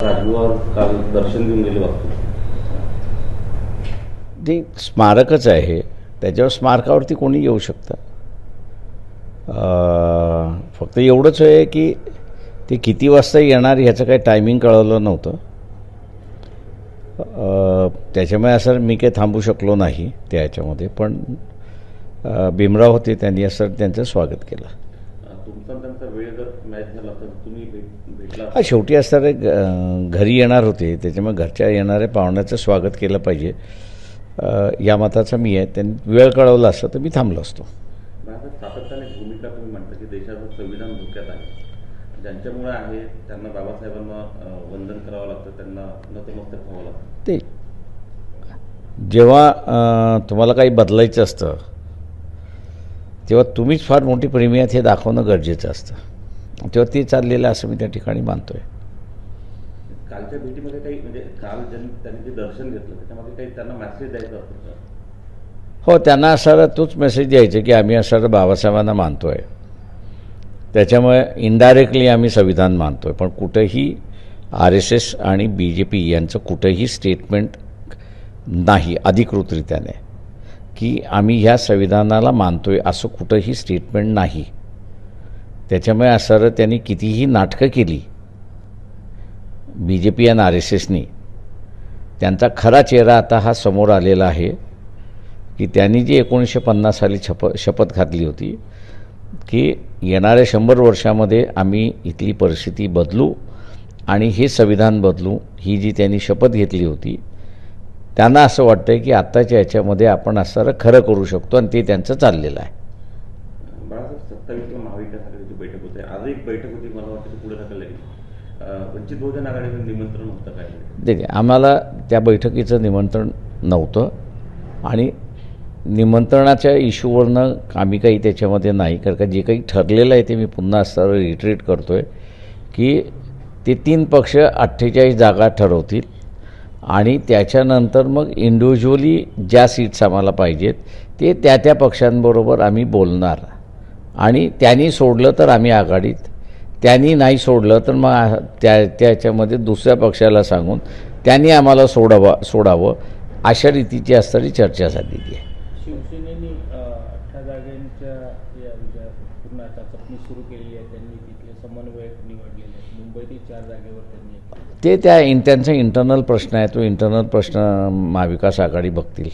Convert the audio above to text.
राजगृहावर काल दर्शन देऊन गेले वाटतं. ते स्मारकच आहे, त्याच्यावर स्मारकावरती कोणी येऊ शकतं. फक्त एवढंच आहे की ते किती वाजता येणार ह्याचं काही टायमिंग कळवलं नव्हतं. त्याच्यामुळे असं मी काही थांबू शकलो नाही त्या ह्याच्यामध्ये. पण भीमराव होते, त्यांनी असं त्यांचं स्वागत केलं. तुमचा त्यांचा वेळ जर मॅच झाला तर तुम्ही भेटला. शेवटी असणारे घरी येणार होते, त्याच्यामुळे घरच्या येणाऱ्या पाहुण्याचं स्वागत केलं पाहिजे या मताचा मी आहे. त्यांनी वेळ कळवला असतं तर मी थांबलो असतो. सातत्याने भूमिका तुम्ही म्हणता की देशाचं संविधान धोक्यात आहे, ज्यांच्यामुळे आहे त्यांना बाबासाहेबांना वंदन करावं लागतं, त्यांना नतमस्तक व्हावं लागतं. ते जेव्हा तुम्हाला काही बदलायचं असतं तेव्हा तुम्हीच फार मोठी प्रेमी आहात हे दाखवणं गरजेचं असतं. तेव्हा ते चाललेलं असं मी त्या ठिकाणी मानतोय. कालच्या भेटीमध्ये काही म्हणजे काल त्यांनी जे दर्शन घेतलं त्याच्यामध्ये काही त्यांना मेसेज द्यायचा असतो? हो, त्यांना असा तोच मेसेज द्यायचा की आम्ही असं बाबासाहेबांना मानतो आहे, त्याच्यामुळे इनडायरेक्टली आम्ही संविधान मानतो आहे. पण कुठंही RSS आणि BJP यांचं कुठंही स्टेटमेंट नाही अधिकृतरित्याने की आम्ही ह्या संविधानाला मानतो आहे, असं कुठंही स्टेटमेंट नाही. त्याच्यामुळे असं त्यांनी कितीही नाटकं केली BJP आणि RSSनी, त्यांचा खरा चेहरा आता हा समोर आलेला आहे की त्यांनी जी 1950 साली शपथ घातली होती की येणाऱ्या 100 वर्षामध्ये आम्ही इथली परिस्थिती बदलू आणि हे संविधान बदलू, ही जी त्यांनी शपथ घेतली होती, त्यांना असं वाटतं की आत्ताच्या याच्यामध्ये आपण असं खरं करू शकतो आणि ते त्यांचं चाललेलं आहे. बाळासाहेब 27 महाविकास आघाडीची बैठक होते, आज एक बैठक होती, मला वाटतं पुढे ढकलली गेली. वंचित बहुजन आघाडीचं निमंत्रण होतं काय? नाही, आम्हाला त्या बैठकीचं निमंत्रण नव्हतं आणि निमंत्रणाच्या इश्यूवरनं आम्ही काही त्याच्यामध्ये नाही, कारण का जे काही ठरलेलं आहे ते मी पुन्हा असं रिट्रीट करतो आहे की ते 3 पक्ष 48 जागा ठरवतील आणि त्याच्यानंतर मग इंडिव्हिज्युअली ज्या सीट्स आम्हाला पाहिजेत ते त्या पक्षांबरोबर आम्ही बोलणार आणि त्यांनी सोडलं तर आम्ही आघाडीत, त्यांनी नाही सोडलं तर मग त्याच्यामध्ये दुसऱ्या पक्षाला सांगून त्यांनी आम्हाला सोडावं अशा रीतीची असणारी चर्चा झालेली आहे. शिवसेनेने 18 जागांच्या पूर्ण आता चपणी सुरू केली आहे. त्यांनी तिथले समन्वयक निवडलेले आहेत. मुंबईतील 4 जागेवर त्यांनी त्यांचा इंटरनल प्रश्न आहे, तो इंटरनल प्रश्न महाविकास आघाडी बघतील.